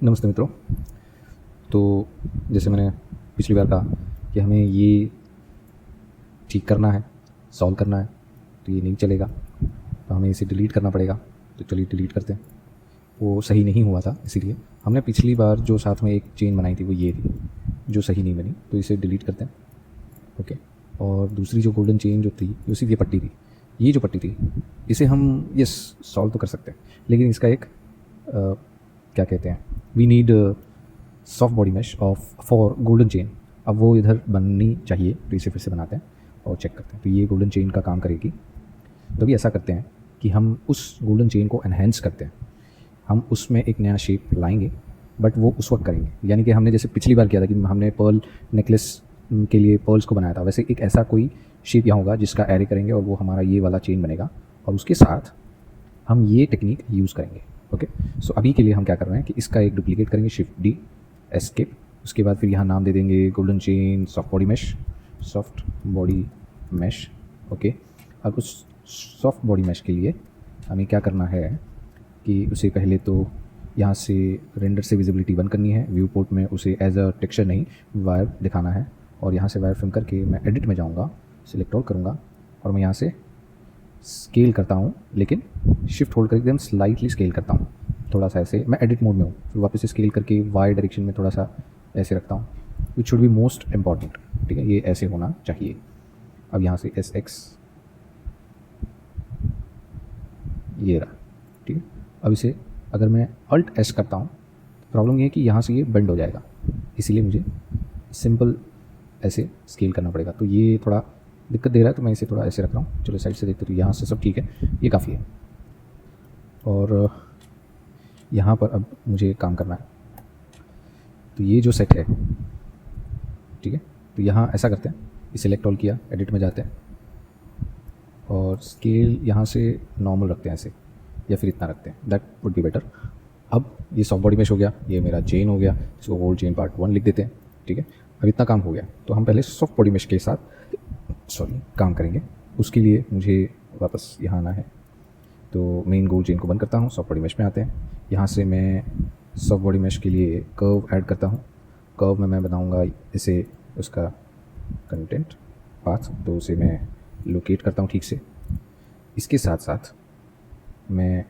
नमस्ते मित्रों। तो जैसे मैंने पिछली बार कहा कि हमें ये ठीक करना है, सॉल्व करना है, तो ये नहीं चलेगा, तो हमें इसे डिलीट करना पड़ेगा। तो चलिए डिलीट करते हैं। वो सही नहीं हुआ था, इसीलिए हमने पिछली बार जो साथ में एक चेन बनाई थी वो ये थी जो सही नहीं बनी, तो इसे डिलीट करते हैं। ओके। और दूसरी जो गोल्डन चेन जो थी वो सिर्फ ये पट्टी थी, ये जो पट्टी थी इसे हम यस सॉल्व तो कर सकते हैं, लेकिन इसका एक क्या कहते हैं, we need soft body mesh of for golden chain. अब वो इधर बननी चाहिए, तो इसे फिर से बनाते हैं और चेक करते हैं। तो ये गोल्डन चेन का काम करेगी। तो भी ऐसा करते हैं कि हम उस गोल्डन चेन को एनहेंस करते हैं, हम उसमें एक नया शेप लाएंगे, बट वो उस वक्त करेंगे। यानी कि हमने जैसे पिछली बार किया था कि हमने पर्ल नेकलेस के लिए पर्ल्स को बनाया था, वैसे एक ऐसा कोई शेप यहाँ होगा जिसका एरे करेंगे और वो हमारा ये वाला चेन बनेगा, और उसके साथ हम ये टेक्निक यूज़ करेंगे। ओके। सो अभी के लिए हम क्या कर रहे हैं कि इसका एक डुप्लीकेट करेंगे, शिफ्ट डी, एस्केप। उसके बाद फिर यहाँ नाम दे देंगे golden chain soft body mesh, soft body mesh. Okay. अब उस सॉफ्ट बॉडी मैश के लिए हमें क्या करना है कि उसे पहले तो यहाँ से रेंडर से विजिबिलिटी बंद करनी है, व्यू पोर्ट में उसे एज अ टेक्सचर नहीं वायर दिखाना है, और यहाँ से वायर फ्रेम करके मैं एडिट में जाऊँगा, सिलेक्ट ऑल करूँगा, और मैं यहाँ से स्केल करता हूँ, लेकिन शिफ्ट होल्ड करके एकदम स्लाइटली स्केल करता हूँ, थोड़ा सा ऐसे। मैं एडिट मोड में हूँ, फिर वापस से स्केल करके वाई डायरेक्शन में थोड़ा सा ऐसे रखता हूँ, which should be most important. ठीक है, ये ऐसे होना चाहिए। अब यहाँ से एस एक्स ये रहा। ठीक है। अब इसे अगर मैं अल्ट एस करता हूँ, प्रॉब्लम ये है कि यहाँ से ये बेंड हो जाएगा, इसीलिए मुझे सिंपल ऐसे स्केल करना पड़ेगा। तो ये थोड़ा दिक्कत दे रहा है, तो मैं इसे थोड़ा ऐसे रख रहा हूँ। चलो साइड से देखते, तो यहाँ से सब ठीक है, ये काफ़ी है। और यहाँ पर अब मुझे काम करना है। तो ये जो सेट है, ठीक है, तो यहाँ ऐसा करते हैं, ये सिलेक्ट ऑल किया, एडिट में जाते हैं और स्केल यहाँ से नॉर्मल रखते हैं ऐसे, या फिर इतना रखते हैं, दैट वुड बी बेटर। अब ये सॉफ्ट बॉडी मैश हो गया, ये मेरा चेन हो गया, इसको गोल्ड चेन पार्ट 1 लिख देते हैं। ठीक है, अब इतना काम हो गया। तो हम पहले सॉफ्ट बॉडी मैश के साथ काम करेंगे। उसके लिए मुझे वापस यहाँ आना है, तो मेन गोल्ड चेन को बंद करता हूँ, सॉफ्ट बॉडी मैश में आते हैं। यहाँ से मैं सॉफ्ट बॉडी मैश के लिए कर्व ऐड करता हूँ। कर्व में मैं बनाऊँगा इसे उसका कंटेंट पाथ, तो उसे मैं लोकेट करता हूँ ठीक से। इसके साथ साथ मैं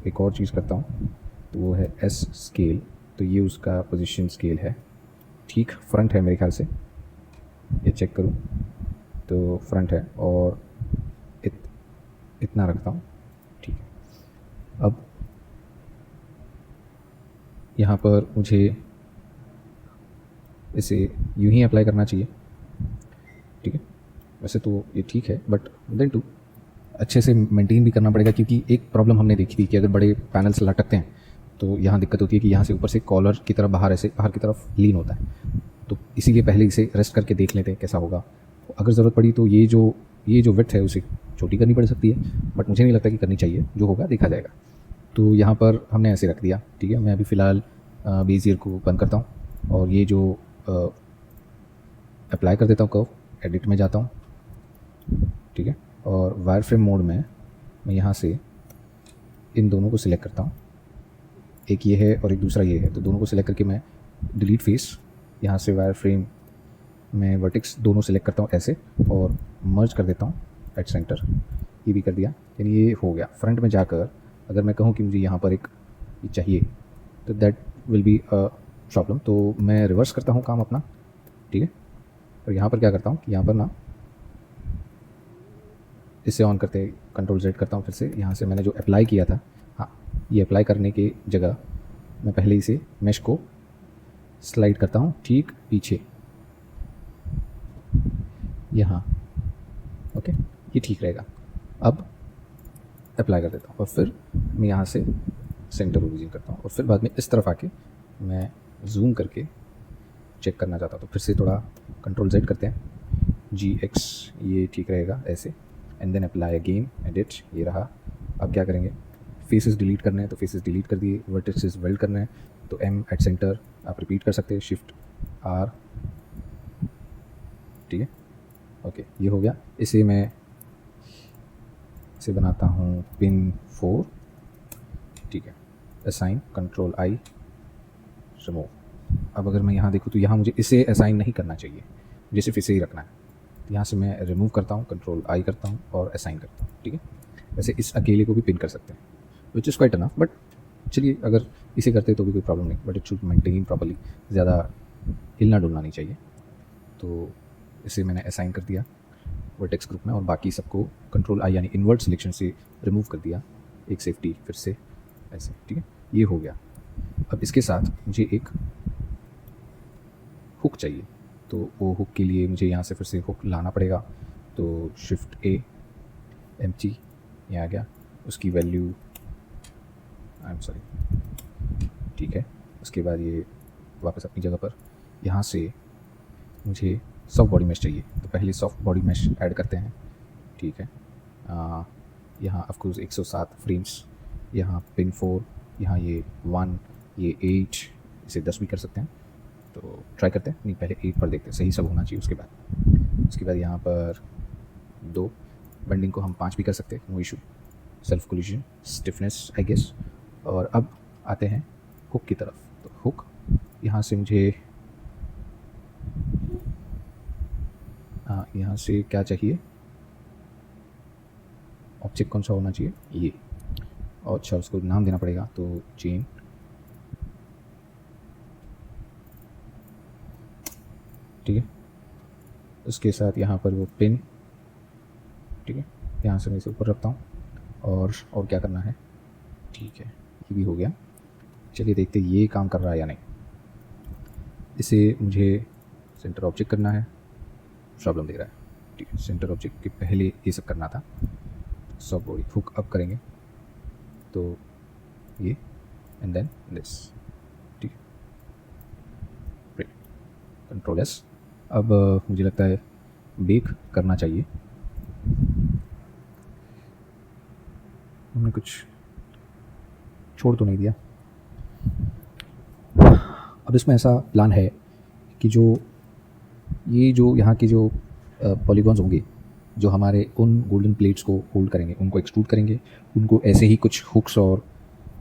एक और चीज़ करता हूँ, तो वो है एस स्केल। तो ये उसका पोजीशन स्केल है, ठीक फ्रंट है मेरे ख्याल से, ये चेक करूँ तो फ्रंट है, और इतना रखता हूँ। ठीक है। अब यहाँ पर मुझे इसे यूं ही अप्लाई करना चाहिए। ठीक है, वैसे तो ये ठीक है, बट देन टू अच्छे से मेंटेन भी करना पड़ेगा, क्योंकि एक प्रॉब्लम हमने देखी थी कि अगर बड़े पैनल्स लटकते हैं तो यहाँ दिक्कत होती है कि यहाँ से ऊपर से कॉलर की तरफ बाहर ऐसे बाहर की तरफ लीन होता है। तो इसीलिए पहले इसे रेस्ट करके देख लेते हैं कैसा होगा। अगर ज़रूरत पड़ी तो ये जो विड्थ है उसे छोटी करनी पड़ सकती है, बट मुझे नहीं लगता कि करनी चाहिए, जो होगा देखा जाएगा। तो यहाँ पर हमने ऐसे रख दिया। ठीक है, मैं अभी फ़िलहाल बेजियर को बंद करता हूँ, और ये जो अप्लाई कर देता हूँ कर्व, एडिट में जाता हूँ। ठीक है, और वायर फ्रेम मोड में मैं यहाँ से इन दोनों को सिलेक्ट करता हूँ, एक ये है और एक दूसरा ये है, तो दोनों को सिलेक्ट करके मैं डिलीट फेस, यहाँ से वायर फ्रेम में वर्टेक्स दोनों सिलेक्ट करता हूँ ऐसे, और मर्ज कर देता हूँ एट सेंटर। ये भी कर दिया, यानी ये हो गया। फ्रंट में जाकर अगर मैं कहूँ कि मुझे यहाँ पर एक ये चाहिए, तो that will be a problem. तो मैं रिवर्स करता हूँ काम अपना। ठीक है, और यहाँ पर क्या करता हूँ कि यहाँ पर ना इसे ऑन करते कंट्रोल जेड करता हूँ, फिर से यहाँ से मैंने जो अप्लाई किया था, हाँ, ये अप्लाई करने की जगह मैं पहले इसे मैश को स्लाइड करता हूँ ठीक पीछे यहाँ। ओके, ये ठीक रहेगा। अब अप्लाई कर देता हूँ, और फिर मैं यहाँ से सेंटर ओरिजिन करता हूँ, और फिर बाद में इस तरफ आके मैं जूम करके चेक करना चाहता हूँ, तो फिर से थोड़ा कंट्रोल जेड करते हैं, जी एक्स, ये ठीक रहेगा ऐसे, and then apply again, edit, ये रहा। अब क्या करेंगे, फेसेस डिलीट करने हैं तो फेसेस डिलीट कर दिए, वर्टिसेस वेल्ड करना है तो एम एट सेंटर आप रिपीट कर सकते हैं, शिफ्ट आर। ठीक है, ओके, ये हो गया। इसे मैं इसे बनाता हूँ पिन 4। ठीक है, असाइन, कंट्रोल आई, रिमूव। अब अगर मैं यहाँ देखूँ तो यहाँ मुझे इसे असाइन नहीं करना चाहिए, मुझे सिर्फ इसे ही रखना है। तो यहाँ से मैं रिमूव करता हूँ, कंट्रोल आई करता हूँ और असाइन करता हूँ, ठीक है। वैसे इस अकेले को भी पिन कर सकते हैं, which is quite enough, but चलिए अगर इसे करते तो भी कोई प्रॉब्लम नहीं, but it should maintain properly, ज़्यादा हिलना डुलना नहीं चाहिए। तो इसे मैंने असाइन कर दिया वर्टेक्स ग्रुप में और बाकी सबको कंट्रोल आई यानी इन्वर्ट सिलेक्शन से रिमूव कर दिया, एक सेफ्टी फिर से ऐसे, ठीक है। ये हो गया। अब इसके साथ मुझे एक हुक चाहिए, तो वो हुक के लिए मुझे यहाँ से फिर से हुक लाना पड़ेगा। तो शिफ्ट ए एम्प्टी ये आ गया, उसकी वैल्यू आई एम सॉरी, ठीक है। उसके बाद ये वापस अपनी जगह पर, यहाँ से मुझे सॉफ्ट बॉडी मैश चाहिए, तो पहले सॉफ्ट बॉडी मैश ऐड करते हैं, ठीक है। यहाँ ऑफकोर्स 107 फ्रेम्स, यहाँ पिन 4, यहाँ ये 1, ये 8, इसे 10 भी कर सकते हैं। तो ट्राई करते हैं, नहीं पहले 8 पर देखते हैं, सही सब होना चाहिए। उसके बाद यहाँ पर 2, बेंडिंग को हम 5 भी कर सकते हैं, no issue. Self collision, stiffness I guess. और अब आते हैं हुक की तरफ। तो हुक यहाँ से मुझे यहाँ से क्या चाहिए, ऑब्जेक्ट कौन सा होना चाहिए, ये, और अच्छा उसको नाम देना पड़ेगा। तो चेन, ठीक है। उसके साथ यहाँ पर वो पिन, ठीक है, यहाँ से मैं इसे ऊपर रखता हूँ। और क्या करना है, ठीक है, ये भी हो गया। चलिए देखते ये काम कर रहा है या नहीं। इसे मुझे सेंटर ऑब्जेक्ट करना है, प्रॉब्लम दे रहा है, ठीक है। सेंटर ऑब्जेक्ट के पहले ये सब करना था। सॉफ्ट बॉडी हुक अप करेंगे, तो ये एंड देन दिस, ठीक है। Control S. अब मुझे लगता है बेक करना चाहिए, हमने कुछ छोड़ तो नहीं दिया। अब इसमें ऐसा प्लान है कि जो यहाँ के जो पॉलीगॉन्स होंगे, जो हमारे उन गोल्डन प्लेट्स को होल्ड करेंगे, उनको एक्सट्रूड करेंगे, उनको ऐसे ही कुछ हुक्स और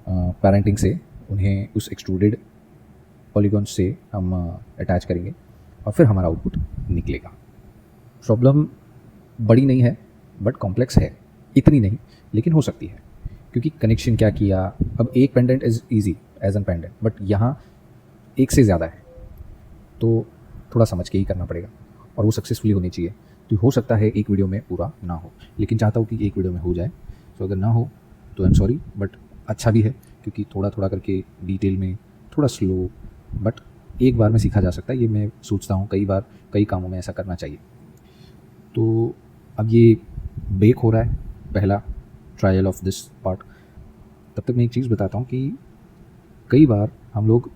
पैरेंटिंग से उन्हें उस एक्सट्रूडेड पॉलीगॉन से हम अटैच करेंगे और फिर हमारा आउटपुट निकलेगा। प्रॉब्लम बड़ी नहीं है बट कॉम्प्लेक्स है, इतनी नहीं लेकिन हो सकती है, क्योंकि कनेक्शन क्या किया। अब एक pendant is easy as an pendant, but यहाँ एक से ज़्यादा है, तो थोड़ा समझ के ही करना पड़ेगा और वो सक्सेसफुली होनी चाहिए। तो हो सकता है एक वीडियो में पूरा ना हो, लेकिन चाहता हूँ कि एक वीडियो में हो जाए। तो अगर ना हो तो आई एम सॉरी, बट अच्छा भी है क्योंकि थोड़ा थोड़ा करके डिटेल में, थोड़ा स्लो, बट एक बार में सीखा जा सकता है। ये मैं सोचता हूँ कई बार कई कामों में ऐसा करना चाहिए। तो अब ये बेक हो रहा है, पहला ट्रायल ऑफ दिस पार्ट। तब तक मैं एक चीज़ बताता हूँ कि कई बार हम लोग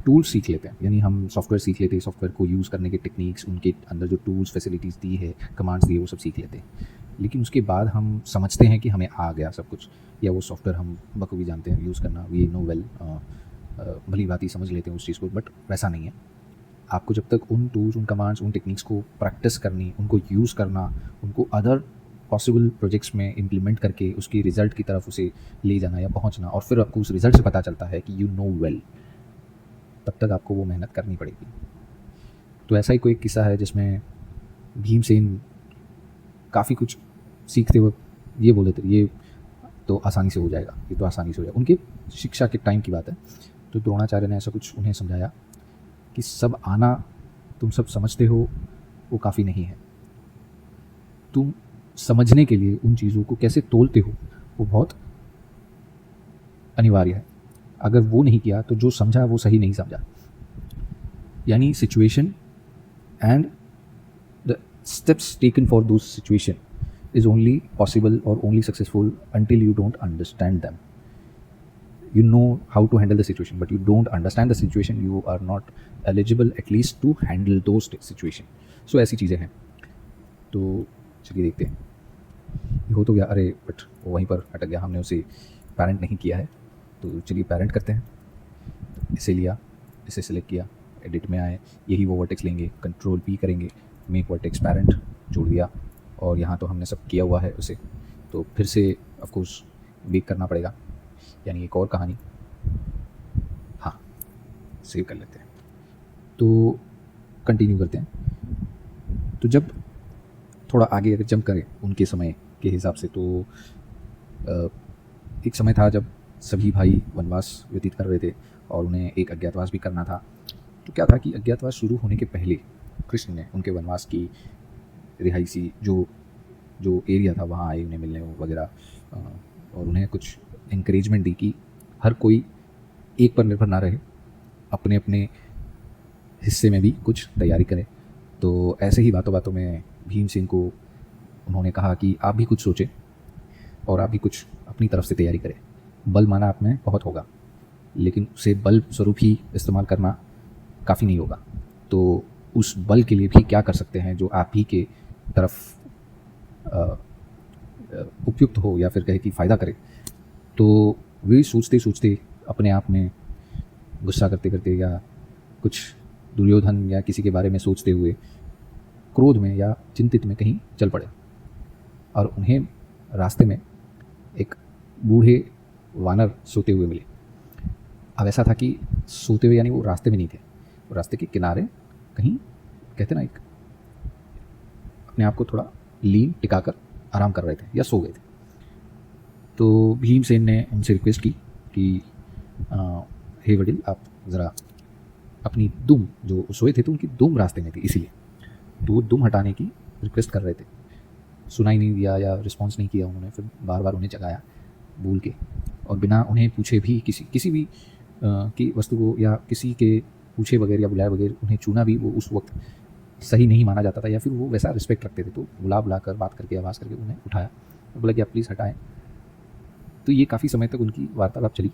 टूल्स सीख लेते हैं, यानी हम सॉफ्टवेयर सीख लेते हैं, सॉफ्टवेयर को यूज़ करने के टेक्निक्स, उनके अंदर जो टूल्स फैसिलिटीज़ दी है, कमांड्स दी है, वो सब सीख लेते हैं। लेकिन उसके बाद हम समझते हैं कि हमें आ गया सब कुछ, या वो सॉफ्टवेयर हम बखूबी जानते हैं यूज़ करना, वी नो वेल, भली बात ही समझ लेते हैं उस चीज़ को। बट वैसा नहीं है। आपको जब तक उन टूल्स, उन कमांड्स, उन टेक्निक्स को प्रैक्टिस करनी, उनको यूज़ करना, उनको अदर पॉसिबल प्रोजेक्ट्स में इम्प्लीमेंट करके उसकी रिज़ल्ट की तरफ उसे ले जाना या पहुंचना, और फिर आपको उस रिज़ल्ट से पता चलता है कि यू नो वेल, तब तक आपको वो मेहनत करनी पड़ेगी। तो ऐसा ही कोई किस्सा है जिसमें भीमसेन काफ़ी कुछ सीखते हुए ये बोल देते, ये तो आसानी से हो जाएगा, ये तो आसानी से हो जाएगा। उनके शिक्षा के टाइम की बात है। तो द्रोणाचार्य ने ऐसा कुछ उन्हें समझाया कि सब आना, तुम सब समझते हो, वो काफ़ी नहीं है। तुम समझने के लिए उन चीज़ों को कैसे तोलते हो, वो बहुत अनिवार्य है। अगर वो नहीं किया तो जो समझा वो सही नहीं समझा। यानी situation and the steps taken for those situation is only possible or only successful until you don't understand them. You know how to handle the situation, but you don't understand the situation, you are not eligible at least to handle those situation. So ऐसी चीज़ें हैं। तो चलिए देखते हैं। ये हो तो गया, अरे बट वो वहीं पर अटक गया, हमने उसे पैरेंट नहीं किया है। तो चलिए पैरेंट करते हैं। इसे लिया, इसे सेलेक्ट किया, एडिट में आए, यही वो वर्टेक्स लेंगे, कंट्रोल पी करेंगे, मेक वर्टेक्स पैरेंट जोड़ दिया, और यहाँ तो हमने सब किया हुआ है उसे। तो फिर से ऑफकोर्स बेक करना पड़ेगा, यानी एक और कहानी। हाँ, सेव कर लेते हैं। तो कंटिन्यू करते हैं। तो जब थोड़ा आगे अगर जंप करें उनके समय के हिसाब से, तो एक समय था जब सभी भाई वनवास व्यतीत कर रहे थे और उन्हें एक अज्ञातवास भी करना था। तो क्या था कि अज्ञातवास शुरू होने के पहले कृष्ण ने उनके वनवास की रिहायशी जो जो एरिया था वहाँ आए उन्हें मिलने वगैरह, और उन्हें कुछ इंकरेजमेंट दी कि हर कोई एक पर निर्भर ना रहे, अपने अपने हिस्से में भी कुछ तैयारी करें। तो ऐसे ही बातों बातों में भीमसेन को उन्होंने कहा कि आप भी कुछ सोचें और आप भी कुछ अपनी तरफ से तैयारी करें। बल माना आप में बहुत होगा, लेकिन उसे बल स्वरूप ही इस्तेमाल करना काफ़ी नहीं होगा। तो उस बल के लिए भी क्या कर सकते हैं जो आप ही के तरफ उपयुक्त हो या फिर कहे कि फ़ायदा करे। तो वे सोचते सोचते अपने आप में गुस्सा करते करते या कुछ दुर्योधन या किसी के बारे में सोचते हुए क्रोध में या चिंतित में कहीं चल पड़े, और उन्हें रास्ते में एक बूढ़े वानर सोते हुए मिले। अब ऐसा था कि सोते हुए यानी वो रास्ते में नहीं थे, वो रास्ते के किनारे कहीं, कहते ना, एक अपने आप को थोड़ा लीन टिकाकर आराम कर रहे थे या सो गए थे। तो भीमसेन ने उनसे रिक्वेस्ट की कि हे वडिल, आप ज़रा अपनी दुम, जो सोए थे तो उनकी दुम रास्ते में थी इसीलिए, तो वो दुम हटाने की रिक्वेस्ट कर रहे थे। सुनाई नहीं दिया या रिस्पॉन्स नहीं किया उन्होंने, फिर बार बार उन्हें जगाया भूल के, और बिना उन्हें पूछे भी किसी भी की वस्तु को या किसी के पूछे बगैर या बुलाए बगैर उन्हें चुना भी वो उस वक्त सही नहीं माना जाता था, या फिर वो वैसा रिस्पेक्ट रखते थे। तो बुला कर बात करके आवाज़ करके उन्हें उठाया, बोला कि आप प्लीज़ हटाएं। तो ये काफ़ी समय तक उनकी वार्तालाप चली।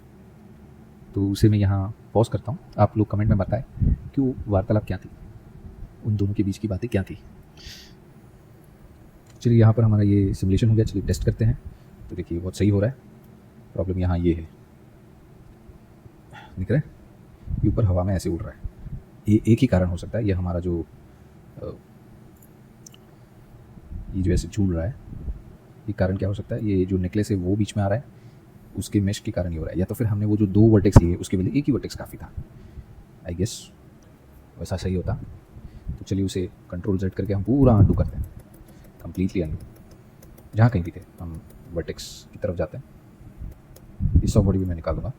तो उसे मैं यहाँ पॉज करता हूँ, आप लोग कमेंट में बताएं कि वो वार्तालाप क्या थी, उन दोनों के बीच की बातें क्या थी। चलिए यहाँ पर हमारा ये सिमुलेशन हो गया, चलिए टेस्ट करते हैं। तो देखिए बहुत सही हो रहा है। प्रॉब्लम यहाँ ये है, दिख रहा है ये ऊपर हवा में ऐसे उड़ रहा है। ये एक ही कारण हो सकता है, ये हमारा जो ये जो ऐसे झूल रहा है, ये कारण क्या हो सकता है, ये जो नेकलेस है वो बीच में आ रहा है, उसके मेश के कारण ही हो रहा है, या तो फिर हमने वो जो 2 वर्टेक्स लिए उसके बदले एक ही वर्टेक्स काफ़ी था। आई गेस वैसा सही होता। तो चलिए उसे कंट्रोल Z करके हम पूरा अंडू करते हैं, कम्प्लीटली अंडू। जहाँ कहीं भी थे हम वर्टेक्स की तरफ जाते हैं। इस सॉफ्ट बॉडी भी मैं निकालूंगा।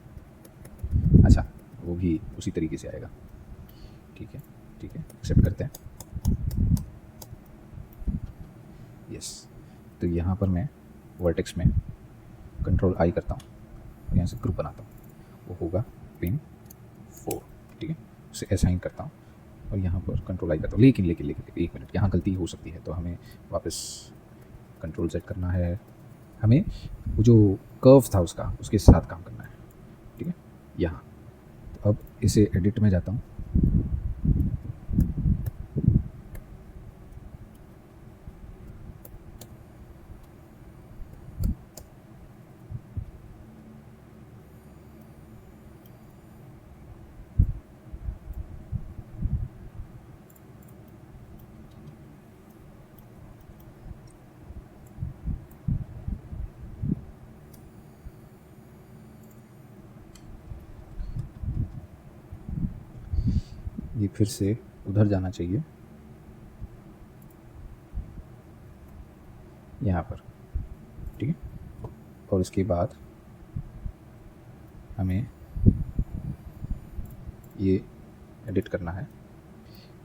अच्छा, वो भी उसी तरीके से आएगा। ठीक है एक्सेप्ट करते हैं। यस, तो यहाँ पर मैं वर्टेक्स में कंट्रोल I करता हूँ और यहाँ से ग्रुप बनाता हूँ, वो होगा पिन 4। ठीक है, उसे असाइन करता हूँ और यहाँ पर कंट्रोल I करता हूँ। लेकिन एक मिनट, यहाँ गलती हो सकती है, तो हमें वापस कंट्रोल Z करना है। हमें वो जो कर्व था उसके साथ काम करना है। ठीक है, यहाँ तो अब इसे एडिट में जाता हूँ। ये फिर से उधर जाना चाहिए, यहाँ पर। ठीक है, और उसके बाद हमें ये एडिट करना है,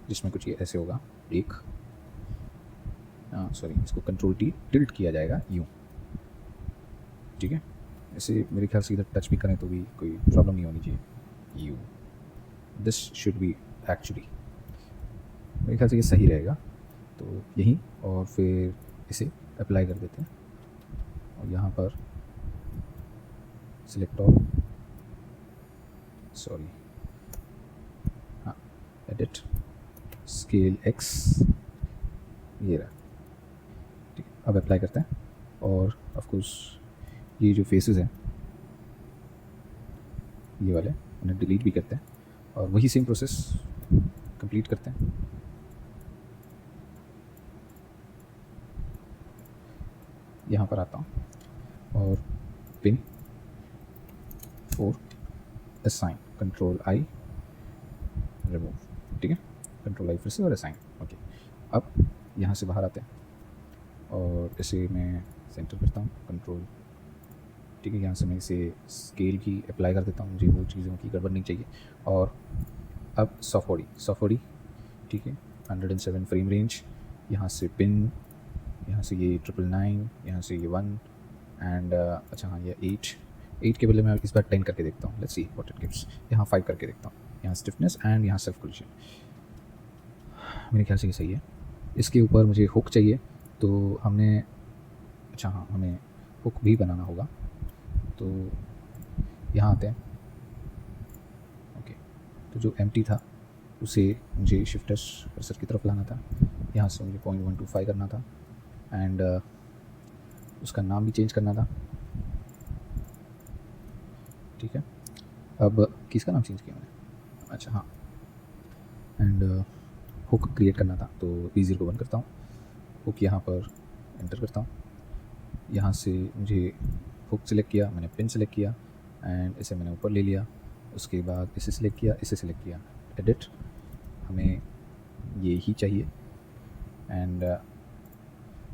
जिसमें कुछ ये ऐसे होगा, एक इसको कंट्रोल T टिल्ट किया जाएगा यूँ। ठीक है, ऐसे मेरे ख्याल से इधर टच भी करें तो भी कोई प्रॉब्लम नहीं होनी चाहिए। You this should be actually, मेरे ख्याल से ये सही रहेगा। तो यहीं, और फिर इसे अप्लाई कर देते हैं और यहाँ पर सिलेक्ट ऑल, हाँ, एडिट स्केल X, ये रहा। ठीक है, अब अप्लाई करते हैं और ऑफ कोर्स ये जो फेसेस हैं ये वाले उन्हें डिलीट भी करते हैं और वही सेम प्रोसेस कंप्लीट करते हैं। यहाँ पर आता हूँ और pin 4 assign, control I remove, ठीक है, कंट्रोल आई फिर से और असाइन। ओके, अब यहाँ से बाहर आते हैं और इसे मैं सेंटर करता हूँ, कंट्रोल, ठीक है, यहाँ से मैं इसे स्केल भी अप्लाई कर देता हूँ, मुझे वो चीज़ों की गड़बड़ नहीं चाहिए। और अब सॉफ्ट बॉडी, ठीक है, 107 फ्रेम रेंज, यहाँ से पिन, यहाँ से ये 999, यहाँ से ये 1 एंड अच्छा हाँ ये 8 के बदले मैं इस बार 10 करके देखता हूँ, let's see what it gives. यहाँ 5 करके देखता हूँ, यहाँ स्टिफनेस एंड यहाँ सेल्फ कोलिजन, मेरे ख्याल से ये सही है। इसके ऊपर मुझे हुक चाहिए, तो हमने अच्छा हाँ हमें हुक भी बनाना होगा, तो यहाँ आते हैं। ओके, तो जो एम्प्टी था उसे मुझे शिफ्टर्स कर्सर की तरफ लाना था, यहाँ से मुझे 0.125 करना था एंड उसका नाम भी चेंज करना था, ठीक है। अब किसका नाम चेंज किया मैंने, अच्छा हाँ, एंड हुक क्रिएट करना था, तो B0 को बंद करता हूँ, हुक यहाँ पर एंटर करता हूँ, यहाँ से मुझे हुक सिलेक्ट किया, मैंने पिन सिलेक्ट किया एंड इसे मैंने ऊपर ले लिया, उसके बाद इसे सिलेक्ट किया, इसे सिलेक्ट किया, एडिट, हमें ये ही चाहिए and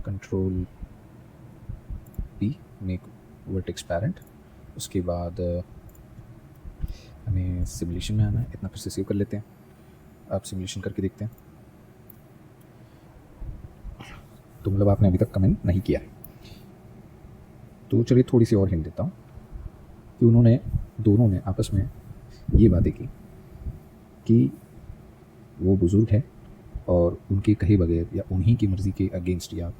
control P, make vertex parent. उसके बाद हमें सिमुलेशन में आना है, इतना फिर से सेव कर लेते हैं। अब सिमुलेशन करके देखते हैं, तो मतलब आपने अभी तक कमेंट नहीं किया है, तो चलिए थोड़ी सी और हिंट देता हूँ कि उन्होंने दोनों ने आपस में ये बातें की कि वो बुज़ुर्ग है और उनके कहे बगैर या उन्हीं की मर्ज़ी के अगेंस्ट या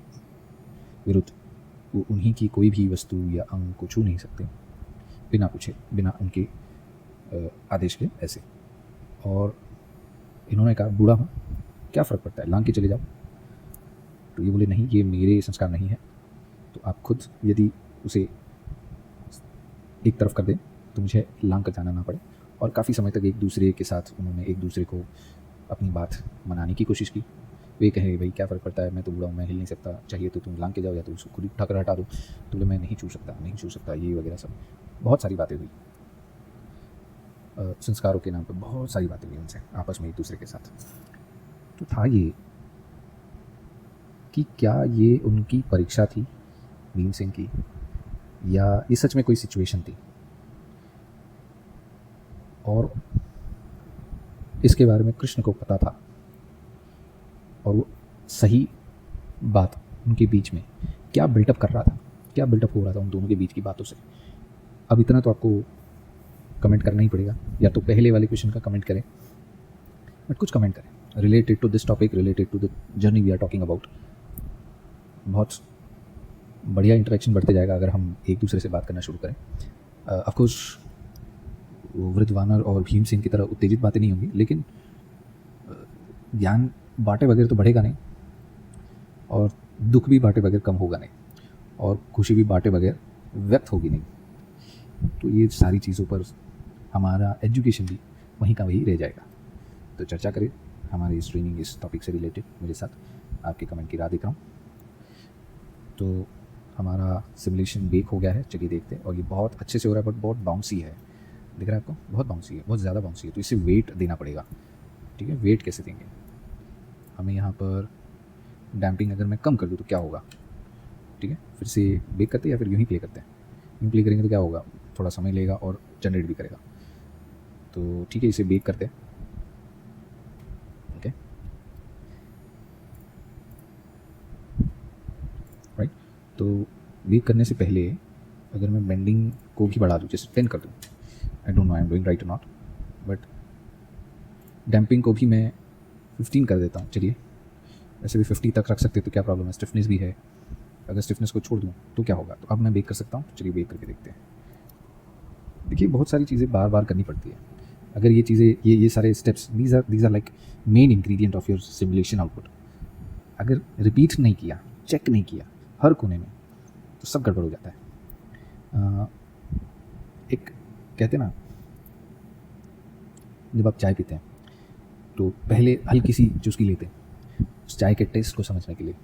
विरुद्ध वो उन्हीं की कोई भी वस्तु या अंग को छू नहीं सकते बिना पूछे, बिना उनके आदेश के ऐसे। और इन्होंने कहा बूढ़ा हूँ, क्या फ़र्क पड़ता है, लांग के चले जाओ। तो ये बोले नहीं, ये मेरे संस्कार नहीं है, तो आप खुद यदि उसे एक तरफ कर दें तो मुझे लांग कर जाना ना पड़े। और काफ़ी समय तक एक दूसरे के साथ उन्होंने एक दूसरे को अपनी बात मनाने की कोशिश की। वे कहे भाई क्या फ़र्क पड़ता है, मैं तो बूढ़ा हूँ, मैं हिल नहीं सकता, चाहिए तो तुम लांग के जाओ या तो उसको खुद ही उठा कर हटा दो। तो बोले मैं नहीं छू सकता, ये वगैरह सब बहुत सारी बातें हुई, संस्कारों के नाम पर बहुत सारी बातें हुई उनसे आपस में एक दूसरे के साथ। तो था ये कि क्या ये उनकी परीक्षा थी भीम सिंह की, या ये सच में कोई सिचुएशन थी। और इसके बारे में कृष्ण को पता था और वो सही बात उनके बीच में क्या बिल्टअप कर रहा था, क्या बिल्टअप हो रहा था उन दोनों के बीच की बातों से। अब इतना तो आपको कमेंट करना ही पड़ेगा, या तो पहले वाले क्वेश्चन का कमेंट करें, बट कुछ कमेंट करें related to this topic, related to the journey we are talking about. बहुत बढ़िया इंटरेक्शन बढ़ते जाएगा अगर हम एक दूसरे से बात करना शुरू करें। ऑफकोर्स वृद्ध वानर और भीम सिंह की तरह उत्तेजित बातें नहीं होंगी, लेकिन ज्ञान बांटे बगैर तो बढ़ेगा नहीं, और दुख भी बांटे बगैर कम होगा नहीं, और खुशी भी बांटे बगैर व्यक्त होगी नहीं। तो ये सारी चीज़ों पर हमारा एजुकेशन भी वहीं का वहीं रह जाएगा। तो चर्चा करें हमारी इस ट्रेनिंग, इस टॉपिक से रिलेटेड मेरे साथ, आपके कमेंट की राह देख रहा हूँ। तो हमारा सिमुलेशन बेक हो गया है, चलिए देखते हैं। और ये बहुत अच्छे से हो रहा है, बट बहुत बाउंसी है, दिख रहा है आपको, बहुत बाउंसी है, बहुत ज़्यादा बाउंसी है, तो इसे वेट देना पड़ेगा। ठीक है, वेट कैसे देंगे, हमें यहाँ पर डैम्पिंग अगर मैं कम कर दूँ तो क्या होगा। ठीक है, फिर से बेक करते हैं या फिर यूँ ही प्ले करते हैं। यूँ प्ले करेंगे तो क्या होगा, थोड़ा समय लेगा और जनरेट भी करेगा। तो ठीक है, इसे बेक करते हैं। ओके राइट, तो बेक करने से पहले अगर मैं बेंडिंग को भी बढ़ा दूँ, जैसे 10 कर दूँ, I don't know I am doing right और नॉट, बट डैम्पिंग को भी मैं 15 कर देता हूँ। चलिए, वैसे भी 50 तक रख सकते तो क्या प्रॉब्लम है, स्टिफनेस भी है, अगर स्टिफनेस को छोड़ दूँ तो क्या होगा। तो अब मैं बेक कर सकता हूँ, तो चलिए बेक करके देखते हैं। देखिए, बहुत सारी चीज़ें बार बार करनी पड़ती है। अगर ये चीज़ें, ये सारे steps, these are like main ingredient of your simulation output. अगर रिपीट नहीं किया, चेक नहीं किया हर कोने में, तो सब गड़बड़ हो जाता है। एक कहते ना, जब आप चाय पीते हैं तो पहले हल्की सी चुस्की लेते हैं उस चाय के टेस्ट को समझने के लिए,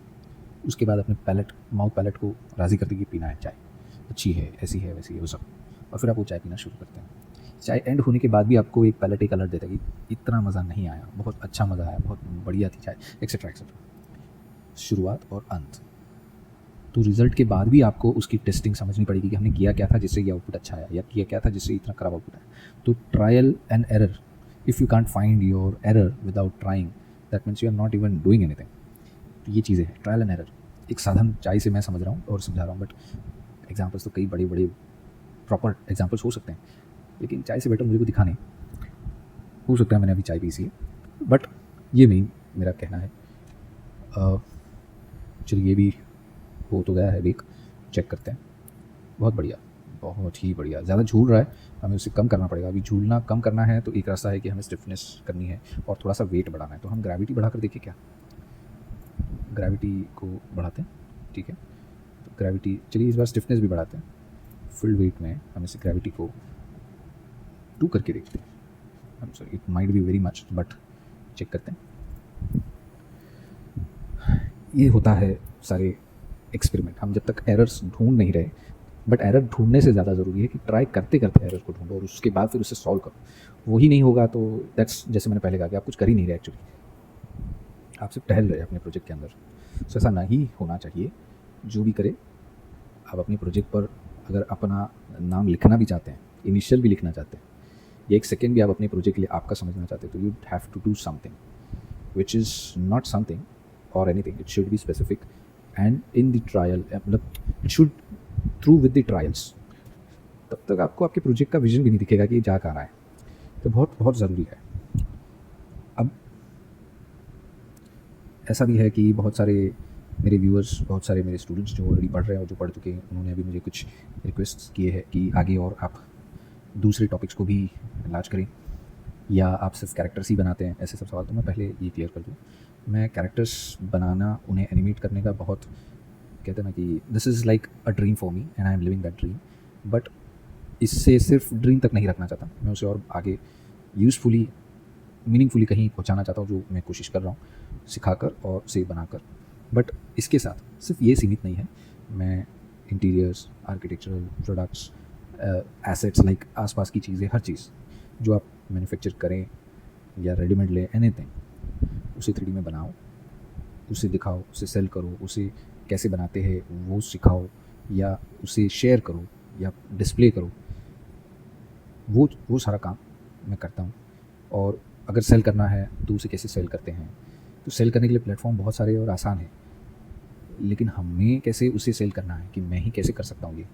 उसके बाद अपने माउथ पैलेट को राज़ी करते कि पीना है चाय, अच्छी है, ऐसी है, वैसी है, वो सब, और फिर आप वो चाय पीना शुरू करते हैं। चाय एंड होने के बाद भी आपको एक पैलेट एक अलर्ट देता है कि इतना मज़ा नहीं आया, बहुत अच्छा मज़ा आया, बहुत बढ़िया थी चाय, एक्सेट्रा एक्सेट्रा। शुरुआत और अंत। तो रिज़ल्ट के बाद भी आपको उसकी टेस्टिंग समझनी पड़ेगी कि हमने किया क्या था जिससे ये आउटपुट अच्छा आया, या किया क्या था जिससे इतना खराब आउटपुट आया। तो trial and error, if you can't find your error without trying, that means you are not even doing anything. तो ये चीज़ें हैं ट्रायल एंड एरर। एक साधारण चाय से मैं समझ रहा हूँ और समझा रहा हूँ, बट एग्जाम्पल्स तो कई बड़े बड़े प्रॉपर एग्जाम्पल्स हो सकते हैं, लेकिन चाय से बेटर मुझे को दिखाने हो सकता है मैंने अभी चाय पी सी है, बट ये नहीं मेरा कहना है। चलिए ये भी हो तो गया है, एक चेक करते हैं। बहुत बढ़िया, बहुत ही बढ़िया। ज़्यादा झूल रहा है, हमें उसे कम करना पड़ेगा। अभी झूलना कम करना है तो एक रास्ता है कि हमें स्टिफनेस करनी है और थोड़ा सा वेट बढ़ाना है। तो हम ग्रेविटी बढ़ाकर देखिए, क्या ग्रेविटी को बढ़ाते हैं, ठीक है। तो ग्रेविटी, चलिए इस बार स्टिफनेस भी बढ़ाते हैं। फुल वेट में हम इसे ग्रेविटी को 2 करके देखते हैं। I am sorry, it might be very much, but check करते हैं। ये होता है सारे एक्सपेरिमेंट। हम जब तक एरर्स ढूंढ नहीं रहे, बट एरर ढूंढने से ज़्यादा ज़रूरी है कि ट्राई करते करते एरर को ढूंढो और उसके बाद फिर उसे सॉल्व करो। वही नहीं होगा तो दैट्स, जैसे मैंने पहले कहा कि आप कुछ कर ही नहीं रहे एक्चुअली, आप सिर्फ टहल रहे अपने प्रोजेक्ट के अंदर। सो ऐसा नहीं होना चाहिए। जो भी करे, आप अपने प्रोजेक्ट पर अगर अपना नाम लिखना भी चाहते हैं, इनिशियल भी लिखना चाहते हैं, या एक सेकेंड भी आप अपने प्रोजेक्ट के लिए आपका समझना चाहते हैं, तो you have to do something which is not something और anything, it should be specific and in the trial, मतलब it should through with the trials. तब तक आपको आपके प्रोजेक्ट का विजन भी नहीं दिखेगा कि ये जा कहाँ रहा है। तो बहुत बहुत ज़रूरी है। अब ऐसा भी है कि बहुत सारे मेरे व्यूअर्स, बहुत सारे मेरे स्टूडेंट्स जो ऑलरेडी पढ़ रहे हैं और जो पढ़ चुके हैं, उन्होंने अभी मुझे कुछ रिक्वेस्ट किए हैं कि आगे और आप दूसरे टॉपिक्स को भी लांच करें, या आप सिर्फ कैरेक्टर्स ही बनाते हैं, ऐसे सब सवाल। तो मैं पहले ये क्लियर कर दूँ, मैं कैरेक्टर्स बनाना, उन्हें एनिमेट करने का बहुत, कहते हैं ना कि this is like a dream for me and I am living that dream, but इससे सिर्फ ड्रीम तक नहीं रखना चाहता मैं उसे, और आगे यूज़फुली, मीनिंगफुली कहीं पहुंचाना चाहता हूँ, जो मैं कोशिश कर रहा हूँ सिखाकर और उसे बनाकर। बट इसके साथ सिर्फ ये सीमित नहीं है, मैं interiors, architectural products, assets like आसपास की चीज़ें, हर चीज़ जो आप मैन्युफैक्चर करें या रेडीमेड लें, एनीथिंग, उसे 3D में बनाओ, उसे दिखाओ, उसे सेल करो, उसे कैसे बनाते हैं वो सिखाओ, या उसे शेयर करो या डिस्प्ले करो। वो सारा काम मैं करता हूँ। और अगर सेल करना है तो उसे कैसे सेल करते हैं, तो सेल करने के लिए प्लेटफॉर्म बहुत सारे और आसान है, लेकिन हमें कैसे उसे सेल करना है, कि मैं ही कैसे कर सकता हूँ ये,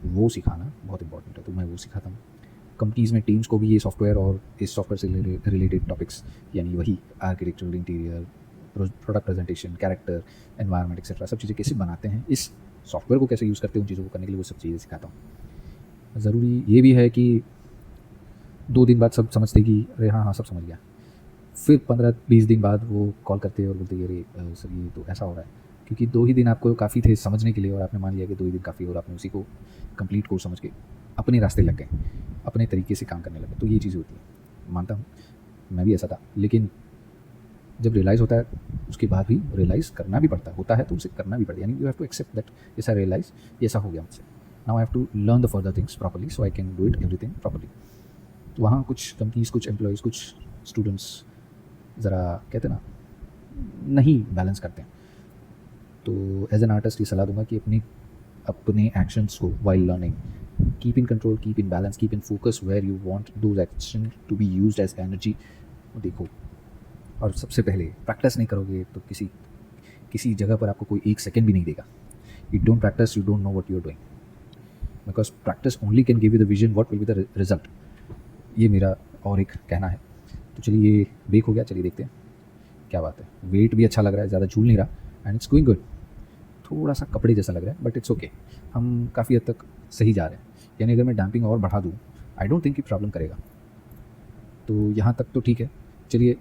वो सिखाना बहुत इंपॉर्टेंट है। तो मैं वो सिखाता हूँ कंपनीज़ में, टीम्स को भी ये सॉफ्टवेयर और इस सॉफ्टवेयर से रिलेटेड टॉपिक्स, यानी वही architectural, interior, product presentation, character, environment etcetera, सब चीज़ें कैसे बनाते हैं, इस सॉफ्टवेयर को कैसे यूज़ करते हैं, उन चीज़ों को करने के लिए वो सब चीज़ें सिखाता हूँ। ज़रूरी ये भी है कि 2 दिन बाद सब समझते कि अरे हाँ हाँ सब समझ गया, फिर 15-20 दिन बाद वो कॉल करते हैं और बोलते अरे सर ये तो ऐसा हो रहा है, क्योंकि 2 ही दिन आपको काफ़ी थे समझने के लिए, और आपने मान लिया कि 2 ही दिन काफ़ी, और आपने उसी को कंप्लीट कोर्स समझ के अपने रास्ते लग गए, अपने तरीके से काम करने लगे। तो ये चीज़ होती है, मानता हूँ मैं भी ऐसा था, लेकिन जब रियलाइज़ होता है उसके बाद भी रियलाइज़ करना भी पड़ता होता है, तो उसे करना भी पड़ता है, यानी you have to accept that yes I realise ये ऐसा हो गया मुझसे, now I have to learn the further things properly so I can do it everything properly. तो वहाँ कुछ कंपनीज़, कुछ एम्प्लॉयज़, कुछ स्टूडेंट्स ज़रा कहते ना नहीं बैलेंस करते हैं। तो एज एन आर्टिस्ट ये सलाह दूंगा कि अपने एक्शंस को while learning keep in control, keep in balance, keep in focus where you want those action to be used as energy. देखो, और सबसे पहले प्रैक्टिस नहीं करोगे तो किसी जगह पर आपको कोई 1 सेकेंड भी नहीं देगा। You don't practise, you don't know what you are doing, because practice only can give you the vision what will be the result. ये मेरा और एक कहना है। तो चलिए ये बेक हो गया, चलिए देखते हैं क्या बात है। वेट भी अच्छा लग रहा है, ज़्यादा झूल नहीं रहा, एंड इट्स गोइंग गुड। थोड़ा सा कपड़े जैसा लग रहा है बट इट्स ओके, हम काफ़ी हद तक सही जा रहे हैं। यानी अगर मैं डैम्पिंग और बढ़ा दूँ, आई डोंट थिंक कि प्रॉब्लम करेगा। तो यहाँ तक तो ठीक है। चलिए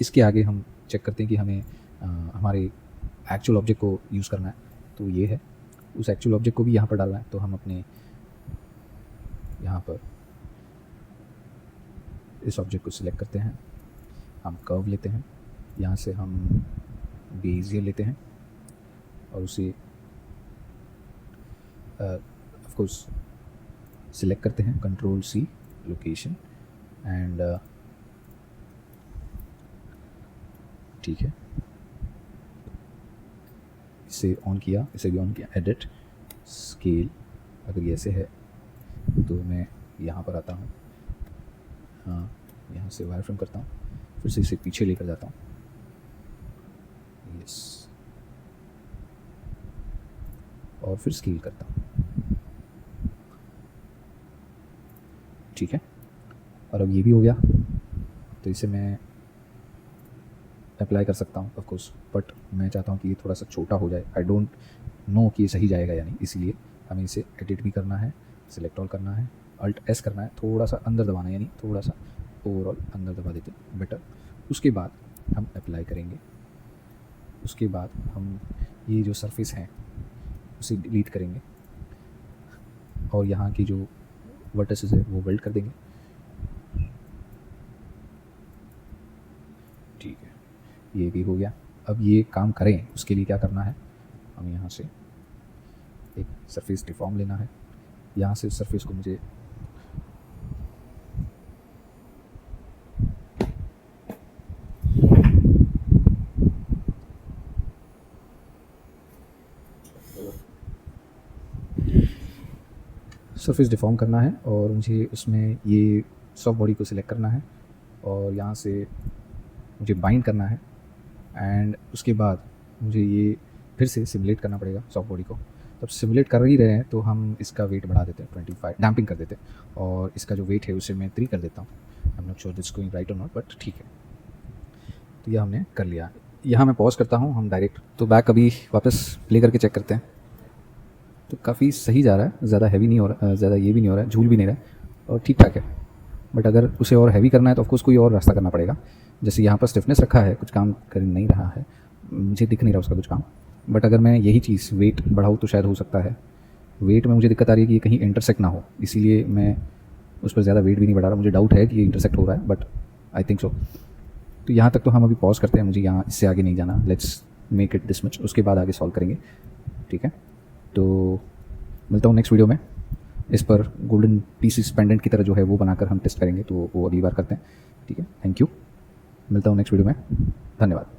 इसके आगे हम चेक करते हैं कि हमें हमारे एक्चुअल ऑब्जेक्ट को यूज़ करना है। तो ये है, उस एक्चुअल ऑब्जेक्ट को भी यहाँ पर डालना है। तो हम अपने यहाँ पर इस ऑब्जेक्ट को सिलेक्ट करते हैं, हम कर्व लेते हैं, यहाँ से हम बेजियर लेते हैं और उसे ऑफ कोर्स सिलेक्ट करते हैं, Ctrl+C लोकेशन एंड ठीक है, इसे ऑन किया, इसे भी ऑन किया, एडिट स्केल, अगर ये ऐसे है तो मैं यहाँ पर आता हूँ, हाँ यहाँ से वायर फ्रेम करता हूँ, फिर से इसे पीछे लेकर जाता हूँ, यस, और फिर स्केल करता हूँ, ठीक है। और अब ये भी हो गया, तो इसे मैं अप्लाई कर सकता हूँ ऑफ कोर्स, बट मैं चाहता हूँ कि ये थोड़ा सा छोटा हो जाए, आई डोंट नो कि ये सही जाएगा या नहीं, इसीलिए हमें इसे एडिट भी करना है, सिलेक्ट ऑल करना है, अल्ट एस करना है, थोड़ा सा अंदर दबाना है, यानी थोड़ा सा ओवरऑल अंदर दबा देते बेटर। उसके बाद हम अप्लाई करेंगे, उसके बाद हम ये जो सरफेस है उसे डिलीट करेंगे और यहाँ की जो वर्टिसेस है वो वेल्ड कर देंगे, ठीक है, ये भी हो गया। अब ये काम करें उसके लिए क्या करना है, हम यहाँ से एक सरफेस डिफॉर्म लेना है, यहाँ से उस सरफेस को मुझे सरफेस डिफॉर्म करना है और मुझे उसमें ये सॉफ्ट बॉडी को सिलेक्ट करना है और यहाँ से मुझे बाइंड करना है एंड उसके बाद मुझे ये फिर से सिमुलेट करना पड़ेगा सॉफ्ट बॉडी को। तब सिमुलेट कर ही रहे हैं तो हम इसका वेट बढ़ा देते हैं 25, डैम्पिंग कर देते हैं और इसका जो वेट है उसे मैं 3 कर देता हूँ। I am not sure this going right और नॉट, बट ठीक है, तो यह हमने कर लिया। यहाँ मैं पॉज करता हूँ, हम डायरेक्ट तो बैक अभी वापस प्ले करके चेक करते हैं, तो काफ़ी सही जा रहा है, ज़्यादा हैवी नहीं हो रहा, ज़्यादा ये भी नहीं हो रहा है, झूल भी नहीं रहा है और ठीक ठाक है। बट अगर उसे और हैवी करना है तो ऑफकोर्स कोई और रास्ता करना पड़ेगा। जैसे यहाँ पर स्टिफनेस रखा है, कुछ काम कर नहीं रहा है, मुझे दिख नहीं रहा उसका कुछ काम, बट अगर मैं यही चीज़ वेट बढ़ाऊँ तो शायद हो सकता है। वेट में मुझे दिक्कत आ रही है कि ये कहीं इंटरसेक्ट ना हो, इसीलिए मैं उस पर ज़्यादा वेट भी नहीं बढ़ा रहा। मुझे डाउट है कि ये इंटरसेक्ट हो रहा है, बट आई थिंक सो। तो यहाँ तक तो हम अभी पॉज करते हैं, मुझे यहाँ इससे आगे नहीं जाना, let's make it this much, उसके बाद आगे सॉल्व करेंगे, ठीक है। तो मिलता हूँ नेक्स्ट वीडियो में, इस पर गोल्डन पीसेस पेंडेंट की तरह जो है वो बनाकर हम टेस्ट करेंगे, तो वो अगली बार करते हैं, ठीक है। थैंक यू, मिलता हूँ नेक्स्ट वीडियो में, धन्यवाद।